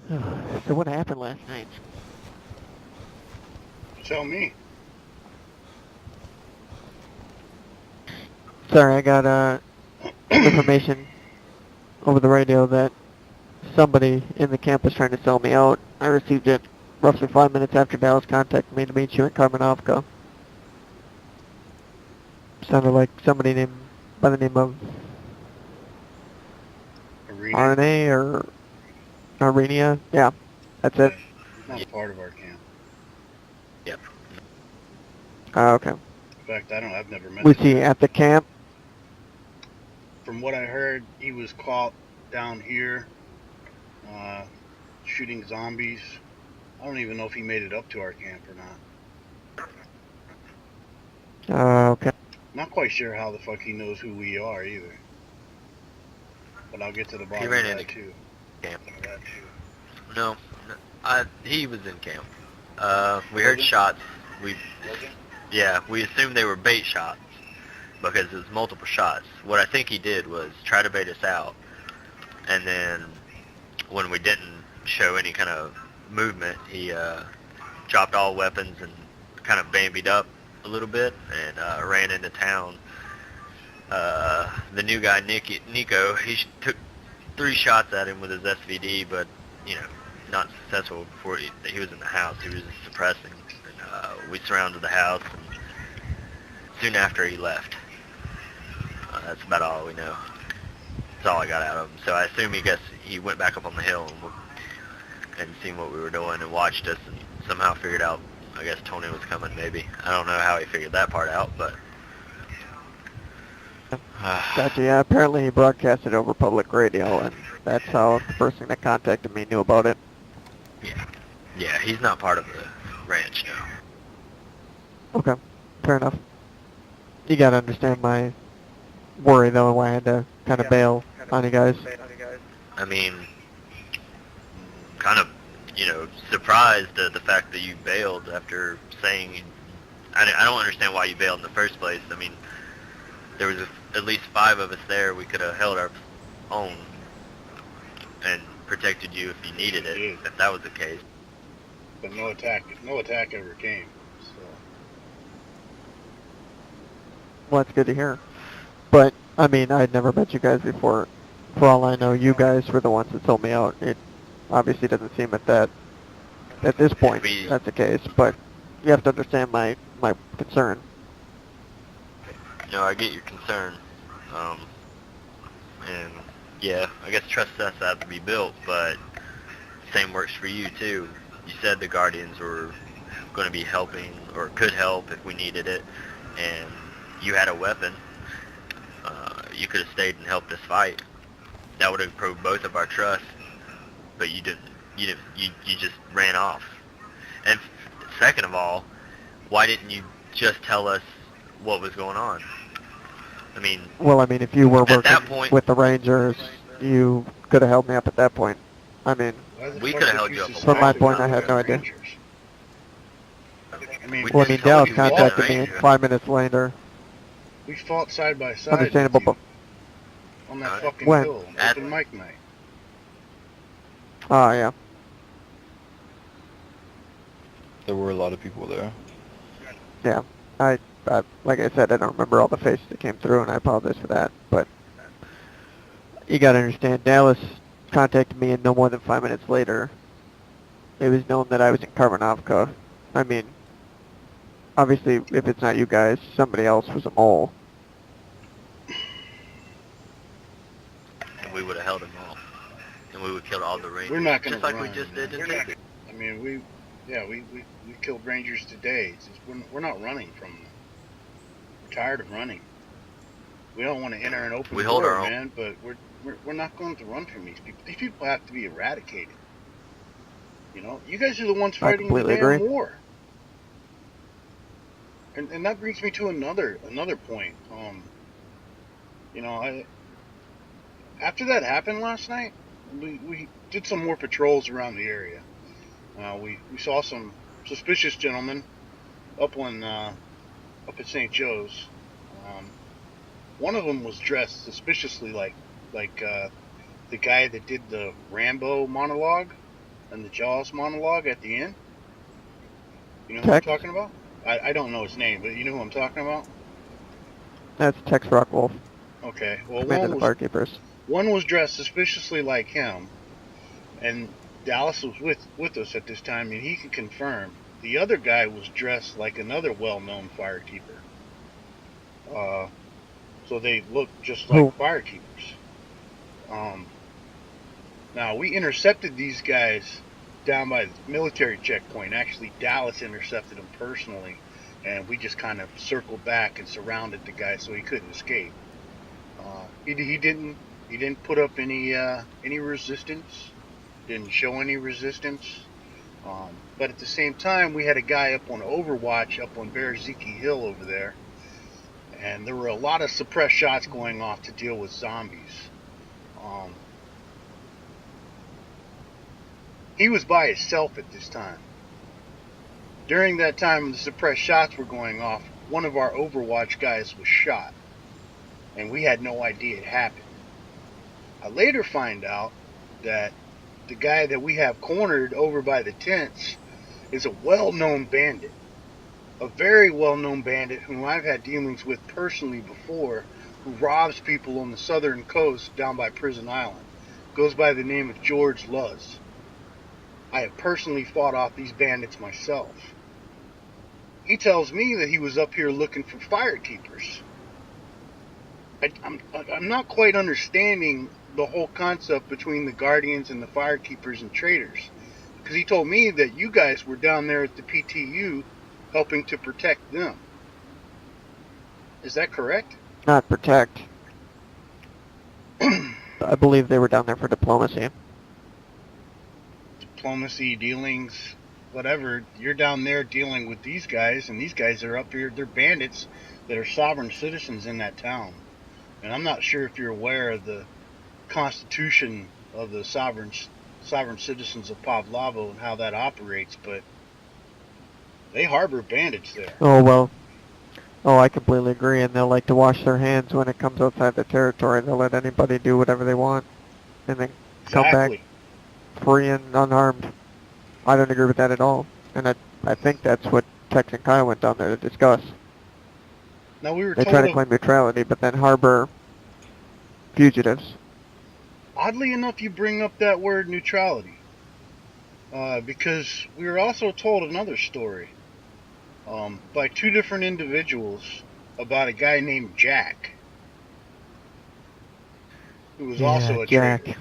So what happened last night? Tell me. Sorry, I got some information over the radio that somebody in the camp was trying to sell me out. I received it roughly 5 minutes after Dallas contacted me to meet you in Karmanovka. Sounded like somebody named by the name of Arena? RNA or Arenia. Yeah, that's it. He's not a part of our camp. Yep. Okay. In fact, I've never met Was the he guy. at the camp? From what I heard, he was caught down here, uh, shooting zombies. I don't even know if he made it up to our camp or not. Okay. Not quite sure how the fuck he knows who we are either. But I'll get to the He bottom of ran that into too. camp. That too. No, he was in camp. We heard shots. Yeah, we assumed they were bait shots because it was multiple shots. What I think he did was try to bait us out, and then when we didn't show any kind of movement, he dropped all weapons and kind of bambied up a little bit and ran into town. The new guy, Nico, he took 3 shots at him with his SVD, but, not successful before he was in the house. He was just suppressing. And, we surrounded the house, and soon after he left. That's about all we know. That's all I got out of him. So I assume he went back up on the hill and seen what we were doing and watched us and somehow figured out, I guess Tony was coming maybe. I don't know how he figured that part out, but... Gotcha. Yeah, apparently he broadcasted over public radio, and that's how the person that contacted me knew about it. Yeah, he's not part of the ranch now. Okay, fair enough. You gotta understand my worry, though, and why I had to kind of bail on you guys. I mean, kind of, surprised at the fact that you bailed after saying... I don't understand why you bailed in the first place. I mean, there was at least 5 of us there. We could have held our own and protected you if you needed it, if that was the case. But no attack ever came. So. Well, that's good to hear. But, I mean, I'd never met you guys before. For all I know, you guys were the ones that sold me out. It obviously doesn't seem at this point that's the case, but you have to understand my concern. No, I get your concern. And yeah, I guess trust us have to be built, but same works for you too. You said the Guardians were going to be helping or could help if we needed it, and you had a weapon. You could have stayed and helped us fight. That would have proved both of our trust, but you didn't. You just ran off. And second of all, why didn't you just tell us what was going on? I mean, well, I mean, if you were working point, with the Rangers, you could have held me up at that point. I mean, we could have held you up. From my point, I had no idea. Well, I mean, Dallas contacted me 5 minutes later. We fought side by side. Understandable, but on that fucking when? hill, open mic night. Oh, yeah. There were a lot of people there. Yeah. I like I said, I don't remember all the faces that came through, and I apologize for that. But you gotta understand, Dallas contacted me, and no more than 5 minutes later, it was known that I was in Karmanovka. I mean, obviously, if it's not you guys, somebody else was a mole. And we would have held them all. And we would have killed all the Rangers. We're not gonna just like run, we just did in man. Dayz. I mean, we killed Rangers today. We're not running from them. We're tired of running. We don't want to enter an open hold war, our own. man, but we're not going to run from these people. These people have to be eradicated. You guys are the ones fighting the damn war. And that brings me to another point. After that happened last night, we did some more patrols around the area. We saw some suspicious gentlemen up at St. Joe's. One of them was dressed suspiciously like the guy that did the Rambo monologue. in the Jaws monologue at the end. You know who I'm Tex? talking about? I don't know his name, but you know who I'm talking about? That's Tex Rockwolf, Okay. Well, commander of the Firekeepers. one was dressed suspiciously like him, and Dallas was with us at this time, and he can confirm the other guy was dressed like another well-known firekeeper. Uh, so they looked just like Who? firekeepers. Um, Now we intercepted these guys down by the military checkpoint. Actually, Dallas intercepted them personally, and we just kind of circled back and surrounded the guy so he couldn't escape. He didn't put up any resistance. Didn't show any resistance. But at the same time, we had a guy up on Overwatch up on Bearziki Hill over there, and there were a lot of suppressed shots going off to deal with zombies. Um, he was by himself at this time. During that time the suppressed shots were going off, one of our Overwatch guys was shot, and we had no idea it happened. I later find out that the guy that we have cornered over by the tents is a well-known bandit. A very well-known bandit whom I've had dealings with personally before, who robs people on the southern coast down by Prison Island. Goes by the name of George Luz. I have personally fought off these bandits myself. He tells me that he was up here looking for firekeepers. I'm not quite understanding the whole concept between the Guardians and the firekeepers and traders. Because he told me that you guys were down there at the PTU helping to protect them. Is that correct? Not protect. I believe they were down there for diplomacy. Diplomacy, dealings, whatever. You're down there dealing with these guys, and these guys are up here. They're bandits that are sovereign citizens in that town. And I'm not sure if you're aware of the constitution of the sovereign citizens of Pavlovo and how that operates, but they harbor bandits there. Oh, well. Oh, I completely agree, and they'll like to wash their hands when it comes outside their territory. They'll let anybody do whatever they want, and then come back free and unharmed. I don't agree with that at all, and I think that's what Tex and Kyle went down there to discuss. Now they try to claim neutrality, but then harbor fugitives. Oddly enough, you bring up that word neutrality, because we were also told another story by two different individuals about a guy named Jack, who was also a Jack. traitor.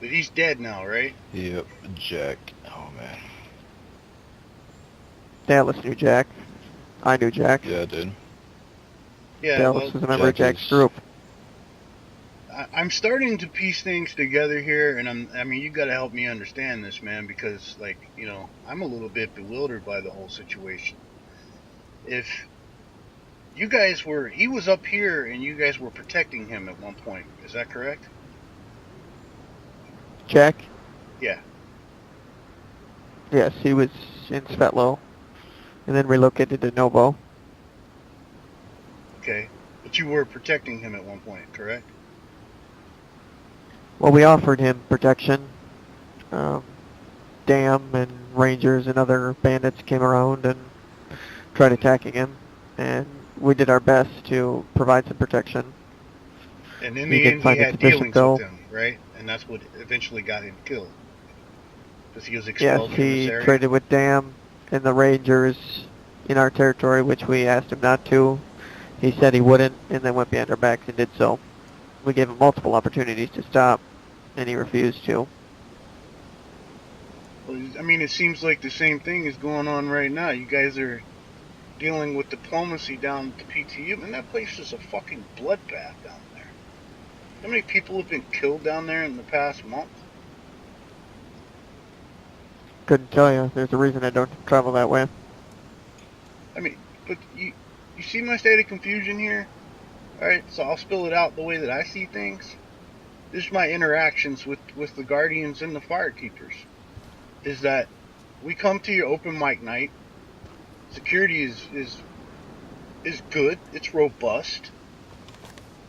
But he's dead now, right? Yep, Jack. Oh man. Dallas knew Jack. I knew Jack. Yeah, I did. Yeah, Dallas was a member of Jack's group. I'm starting to piece things together here, and I mean, you got to help me understand this, man, because, like, you know, I'm a little bit bewildered by the whole situation. If you guys he was up here, and you guys were protecting him at one point, is that correct? Jack? Yeah. Yes, he was in Svetlo, and then relocated to Novo. Okay, but you were protecting him at one point, correct? Well, we offered him protection. Dam and Rangers and other bandits came around and tried attacking him, and we did our best to provide some protection. And in the end, he had dealings with them, right? And that's what eventually got him killed. Because he was expelled from this area? Yes, he traded with Dam and the Rangers in our territory, which we asked him not to. He said he wouldn't, and then went behind our backs and did so. We gave him multiple opportunities to stop, and he refused to. Well, I mean, it seems like the same thing is going on right now. You guys are dealing with diplomacy down at the PTU, and that place is a fucking bloodbath down there. How many people have been killed down there in the past month? Couldn't tell you. There's a reason I don't travel that way. I mean, but you see my state of confusion here? Alright, so I'll spill it out the way that I see things. This is my interactions with the Guardians and the Firekeepers. Is that we come to your open mic night. Security is good. It's robust.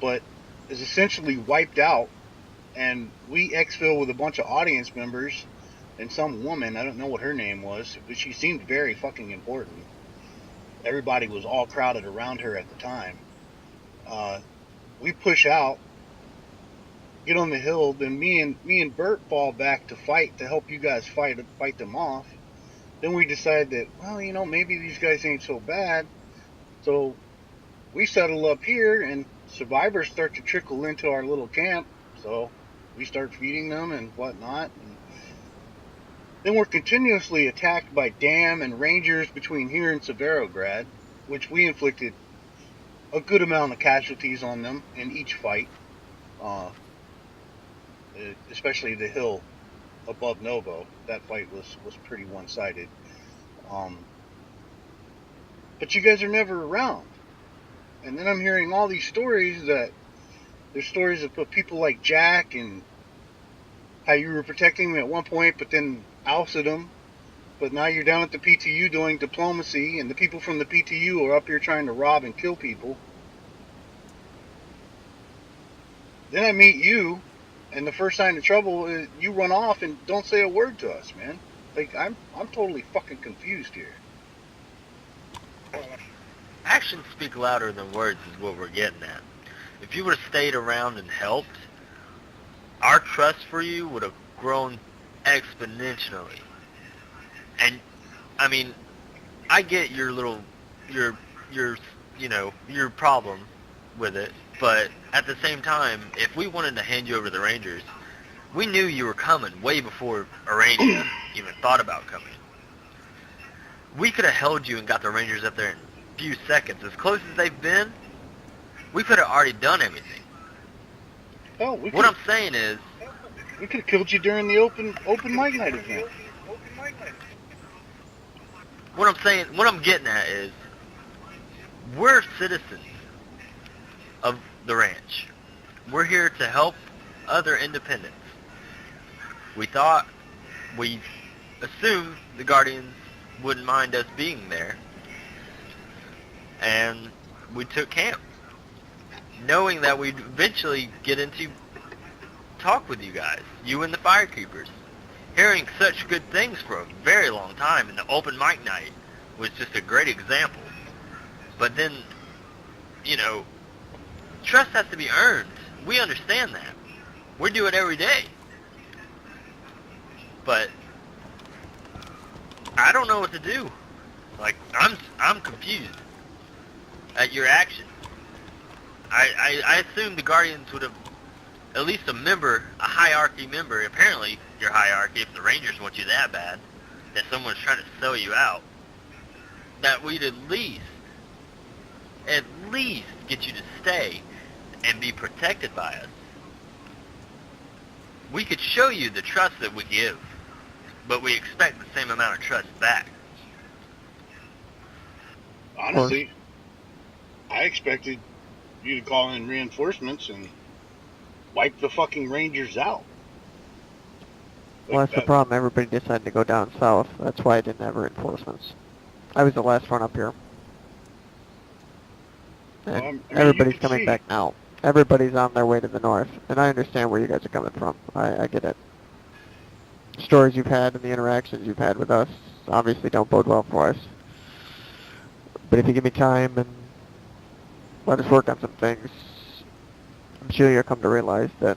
But is essentially wiped out and we exfil with a bunch of audience members and some woman. I don't know what her name was, but she seemed very fucking important. Everybody was all crowded around her at the time. We push out, get on the hill, then me and Bert fall back to fight to help you guys fight them off. Then we decide that, well, maybe these guys ain't so bad. So we settle up here, and survivors start to trickle into our little camp. So we start feeding them and whatnot. And then we're continuously attacked by Dam and Rangers between here and Severograd, which we inflicted a good amount of casualties on them in each fight, especially the hill above Novo. That fight was pretty one-sided. But you guys are never around. And then I'm hearing all these stories that there's stories of people like Jack and how you were protecting them at one point, but then ousted them. But now you're down at the PTU doing diplomacy, and the people from the PTU are up here trying to rob and kill people. Then I meet you, and the first sign of trouble is you run off and don't say a word to us, man. Like, I'm totally fucking confused here. Actions speak louder than words is what we're getting at. If you would have stayed around and helped, our trust for you would have grown exponentially. And, I mean, I get your problem with it, but at the same time, if we wanted to hand you over to the Rangers, we knew you were coming way before Arania even thought about coming. We could have held you and got the Rangers up there in a few seconds. As close as they've been, we could have already done everything. Oh, what I'm saying is, we could have killed you during the open mic night event. What I'm getting at is, we're citizens of the ranch. We're here to help other independents. We assumed the Guardians wouldn't mind us being there, and we took camp, knowing that we'd eventually get into talk with you guys, you and the Firekeepers. Hearing such good things for a very long time, and the open mic night was just a great example. But then, trust has to be earned. We understand that. We do it every day. But I don't know what to do. Like, I'm confused at your actions. I assume the Guardians would have, at least a hierarchy member, apparently your hierarchy, if the Rangers want you that bad, that someone's trying to sell you out, that we'd at least get you to stay and be protected by us. We could show you the trust that we give, but we expect the same amount of trust back. Honestly, I expected you to call in reinforcements and wipe the fucking Rangers out. Well, that's the problem. Everybody decided to go down south. That's why I didn't have reinforcements. I was the last one up here. And everybody's coming back now. Everybody's on their way to the north. And I understand where you guys are coming from. I get it. Stories you've had and the interactions you've had with us obviously don't bode well for us. But if you give me time and let us work on some things, I'm sure you'll come to realize that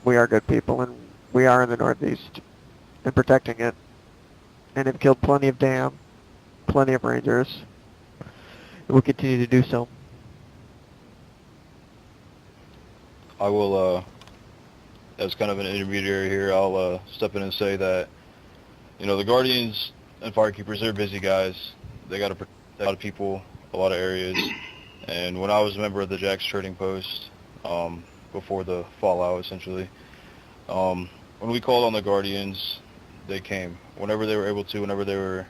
we are good people and we are in the Northeast and protecting it, and have killed plenty of Dam, plenty of Rangers, and we'll continue to do so. I will, as kind of an intermediary here, I'll step in and say that, the Guardians and Firekeepers, they're busy guys. They got to protect a lot of people, a lot of areas. And when I was a member of the Jack's Trading Post, before the fallout, essentially, when we called on the Guardians, they came. Whenever they were able to, whenever they were,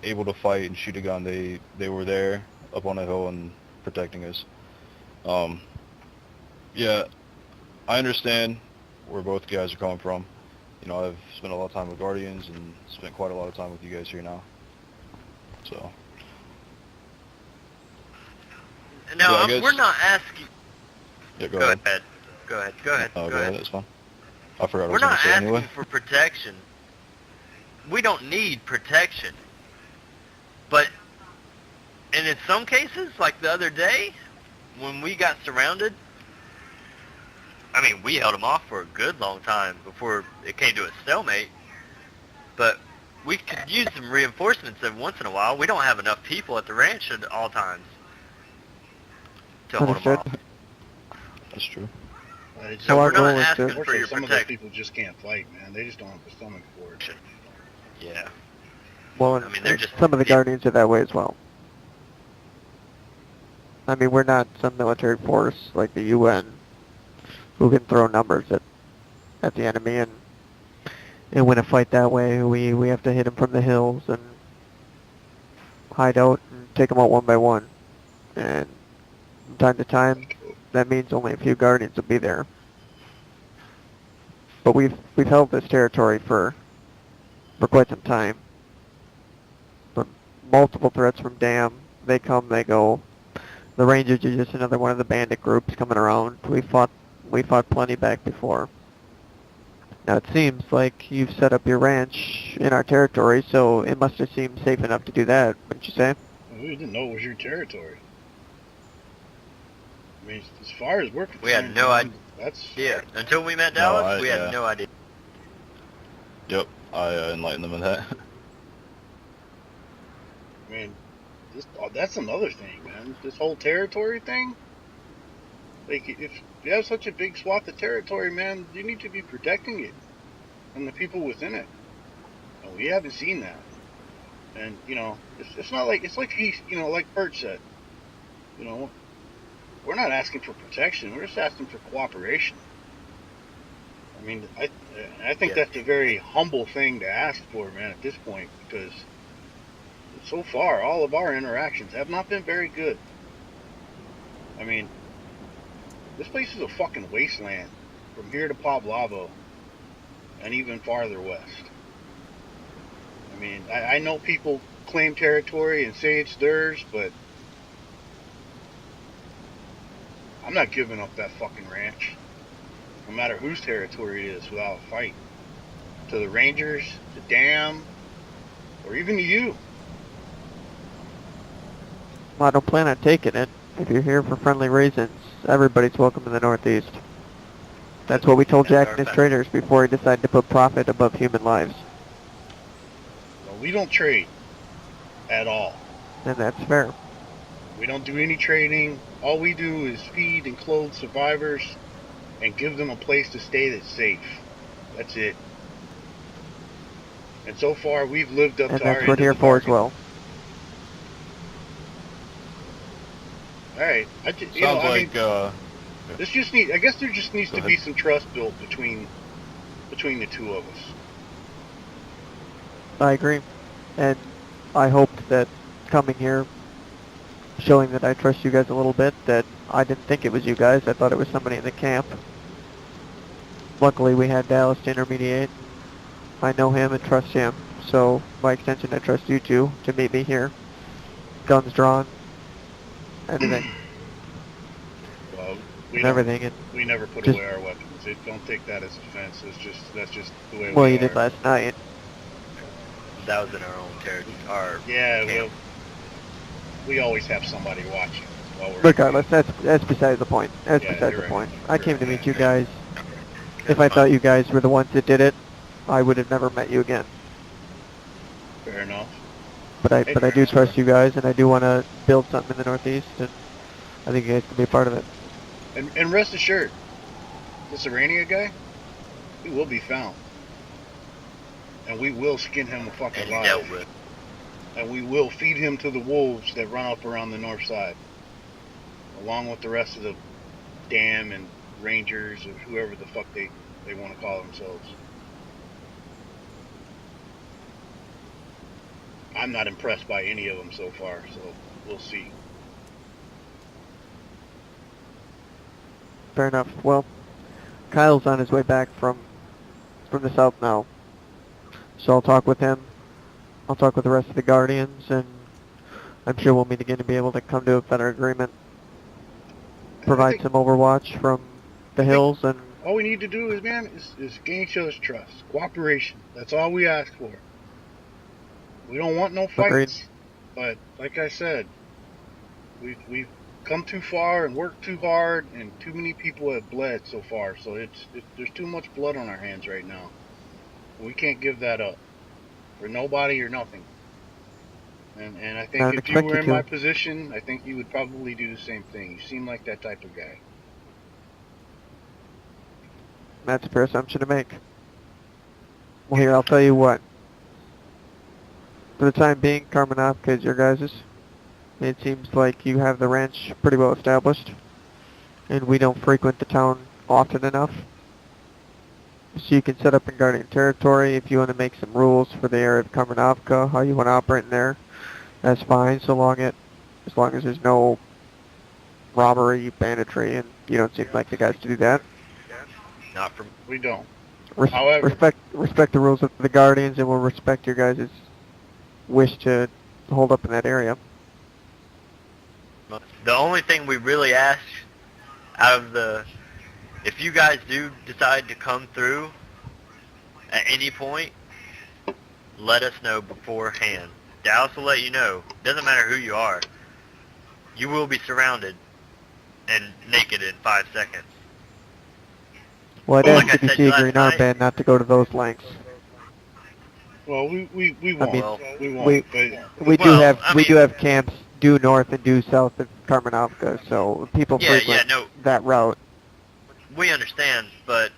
able to fight and shoot a gun, they were there up on the hill and protecting us. Yeah, I understand where both guys are coming from. I've spent a lot of time with Guardians and spent quite a lot of time with you guys here now. So. Now, we're not asking... Yeah, go ahead. Go ahead. Go ahead. Oh, go ahead. That's fine. I forgot We're what I was going not to say asking anyway. for protection. We don't need protection. But, and in some cases, like the other day, when we got surrounded, I mean, we held them off for a good long time before it came to a stalemate. But we could use some reinforcements every once in a while. We don't have enough people at the ranch at all times to hold them Understood. off. That's true. So Well, we're our goal not is asking to- for your some of those protection. people just can't fight, man. They just don't have the stomach for it. Yeah. Well, I mean, they're just- some of the yeah. Guardians are that way as well. I mean, we're not some military force like the UN who can throw numbers at the enemy and win a fight that way. We have to hit them from the hills and hide out and take them out one by one. And from time to time, that means only a few Guardians will be there. But we've held this territory for quite some time. But multiple threats from Dam. They come, they go. The Rangers are just another one of the bandit groups coming around. We fought plenty back before. Now it seems like you've set up your ranch in our territory, so it must have seemed safe enough to do that, wouldn't you say? We didn't know it was your territory. I mean, as far as we're concerned, We had no idea. That's Yeah. Until we met No, Dallas, we yeah. had no idea. Yep, I enlightened them in that. I mean, that's another thing, man. This whole territory thing. Like, if you have such a big swath of territory, man, you need to be protecting it and the people within it. And we haven't seen that. And it's not like it's like he's like Bert said. We're not asking for protection. We're just asking for cooperation. I mean, I think Yeah. that's a very humble thing to ask for, man, at this point, because so far all of our interactions have not been very good. I mean, this place is a fucking wasteland from here to Poblavo and even farther west. I mean, I know people claim territory and say it's theirs, but I'm not giving up that fucking ranch, no matter whose territory it is, without a fight. To the Rangers, to Dam, or even to you. Well, I don't plan on taking it. If you're here for friendly reasons, everybody's welcome in the Northeast. That's what we told Jack and his traders before he decided to put profit above human lives. Well, we don't trade at all. And that's fair. We don't do any trading. All we do is feed and clothe survivors and give them a place to stay that's safe. That's it. And so far, we've lived up And to our that's end what of we're here the for as bargain. well. All right. Sounds like, this just I guess there just needs Go to ahead. be some trust built between the two of us. I agree. And I hoped that coming here, showing that I trust you guys a little bit, that I didn't think it was you guys. I thought it was somebody in the camp. Luckily, we had Dallas to intermediate. I know him and trust him. So, by extension, I trust you two to meet me here. Guns drawn. Everything. Well, And everything. And, we never put Just- away our weapons. Don't take that as offense. That's just the way well, we you are. did last night. That was in our own territory. Our Yeah, camp. we always have somebody watching while we're Regardless, that's beside the point. That's Yeah, beside you're the right. point. I came to You're meet you right. guys. If I thought you guys were the ones that did it, I would have never met you again. Fair enough. But I do trust you guys, and I do want to build something in the Northeast, and I think you guys can be a part of it. And rest assured, this Irania guy, he will be found. And we will skin him a fucking And he dealt alive. with. And we will feed him to the wolves that run up around the north side. Along with the rest of the Dam and Rangers or whoever the fuck they want to call themselves. I'm not impressed by any of them so far, so we'll see. Fair enough. Well, Kyle's on his way back from the south now, so I'll talk with him. I'll talk with the rest of the Guardians, and I'm sure we'll meet again to be able to come to a better agreement. Provide some overwatch from the hills and All we need to do is, man, is gain each other's trust, cooperation. That's all we ask for. We don't want no agreed. fights, but like I said, we've come too far and worked too hard, and too many people have bled so far. So there's too much blood on our hands right now. We can't give that up for nobody or nothing. And I I think don't if you expect were you in my to. position, I think you would probably do the same thing. You seem like that type of guy. That's a fair assumption to make. Well, here, I'll tell you what. For the time being, Karmanovka is your guys's. It seems like you have the ranch pretty well established, and we don't frequent the town often enough. So you can set up in Guardian territory if you want to make some rules for the area of Karmanovka, how you want to operate in there. That's fine, as long as there's no robbery, banditry, and you don't seem like the guys to do that. Not from. We don't. However, Respect the rules of the Guardians, and we'll respect your guys' wish to hold up in that area. The only thing we really ask out of the, if you guys do decide to come through at any point, let us know beforehand. Dallas will let you know. Doesn't matter who you are. You will be surrounded and naked in 5 seconds. Well, I'd Like ask if I you said see a last green night- armband not to go to those lengths. well, we I won't. mean, We won't. But We Well, I do mean- have camps due north and due south of Karmanovka, so people Yeah, frequent no, that route. we understand, but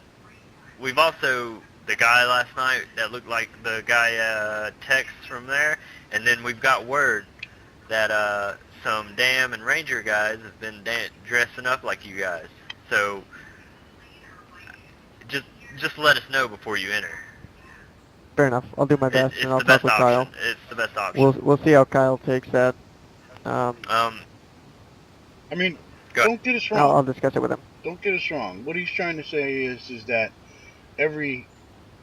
we've also, the guy last night that looked like the guy Tex from there, and then we've got word that some dam and ranger guys have been dressing up like you guys. So just let us know before you enter. Fair enough. I'll do my best, It's and I'll the talk best with option. Kyle. It's the best option. We'll see how Kyle takes that. I mean, Go. don't get us wrong. I'll discuss it with him. Don't get us wrong. What he's trying to say is that every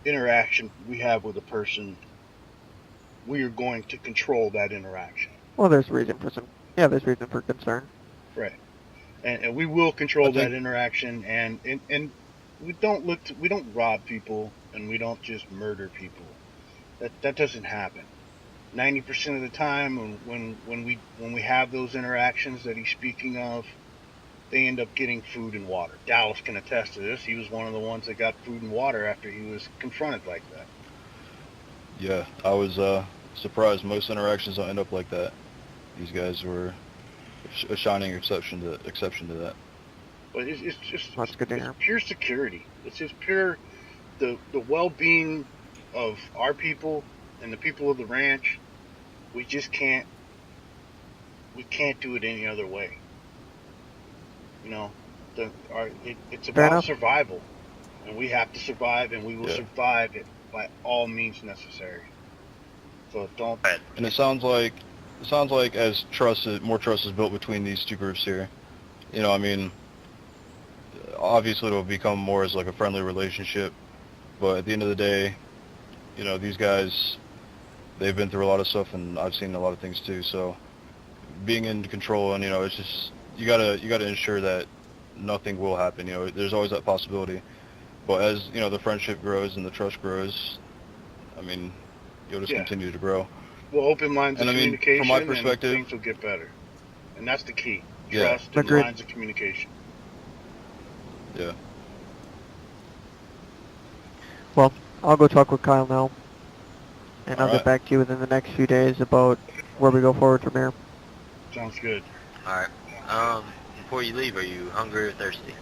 interaction we have with a person, we are going to control that interaction. Well, there's reason for concern. Right. And we will control I think- that interaction, and we don't rob people, and we don't just murder people. That doesn't happen. 90% of the time when we have those interactions that he's speaking of, they end up getting food and water. Dallas can attest to this. He was one of the ones that got food and water after he was confronted like that. Yeah, I was surprised. Most interactions don't end up like that. These guys were a shining exception to that. But it's just That's good to hear. it's pure security. It's just pure the well-being of our people and the people of the ranch. We just can't do it any other way. You know, it's Fair about enough. survival, and we have to survive, and we will Yeah. survive it by all means necessary. So don't. And it sounds like as more trust is built between these two groups here. You know, I mean, obviously it'll become more as like a friendly relationship, but at the end of the day, you know, these guys, they've been through a lot of stuff, and I've seen a lot of things too. So being in control, and you know, it's just you gotta ensure that nothing will happen. You know, there's always that possibility, but as you know, the friendship grows and the trust grows, I mean, you'll just continue to grow. We'll open lines of And I mean, communication, from my and perspective- things will get better. And that's the key. Yeah. Trust and Agreed. lines of communication. Yeah. Well, I'll go talk with Kyle now, and I'll get Alright. back to you within the next few days about where we go forward from here. Sounds good. Alright. Before you leave, are you hungry or thirsty?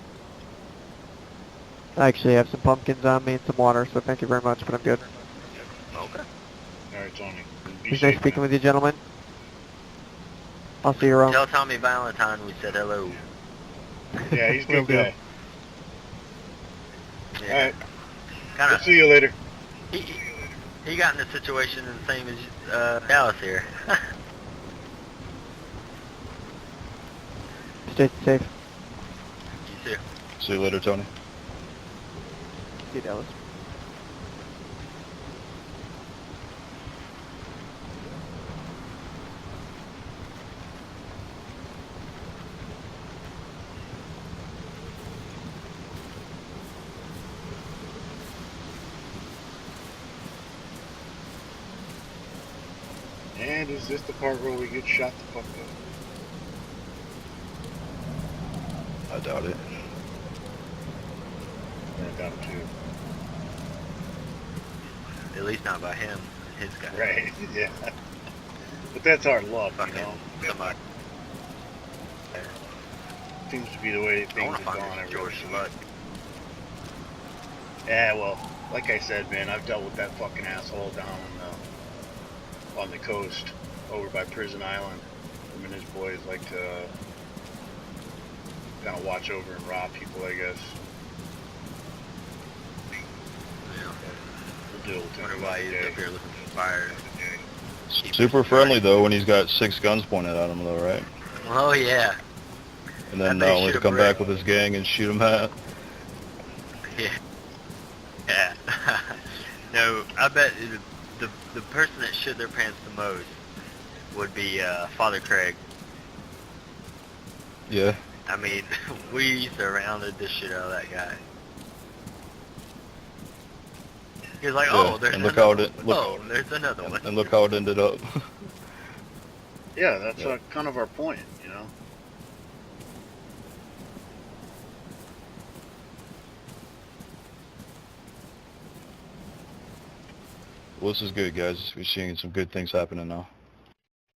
I actually have some pumpkins on me and some water, so thank you very much, but I'm good. Okay. All right, Tony. Be It's nice safe, speaking man. with you, gentlemen. I'll see you around. Tell Tommy Valentine we said hello. Yeah, he's a Will good do. guy. All Yeah. right. Kind We'll of. see you later. He got in a situation the same as Dallas here. Stay safe. You too. See you later, Tony. See you, Dallas. is this the part where we get shot the fuck up? I doubt it. I doubt it too. At least not by him and his guy. Right, yeah. But that's our luck, Fucking you know. somebody. Seems to be the way I things want to have find gone this ever George since. Slut. Yeah, well, like I said, man, I've dealt with that fucking asshole down on the coast, over by Prison Island. Him and his boys like to kind of watch over and rob people, I guess. Yeah. We'll deal with him Wonder why he's another up day. here looking for fire. Super friendly though when he's got 6 guns pointed at him though, right? Oh yeah. And then That thing only to should've come back bricked. with his gang and shoot him at. Yeah. Yeah. No, I bet the person that shit their pants the most would be Father Craig. Yeah. I mean, we surrounded the shit out of that guy. He was like, Yeah, oh, there's and look how another it- one. look- Oh, there's another one. And look how it ended up. Yeah, that's Yeah. kind of our point, you know. Well, this is good, guys. We're seeing some good things happening now.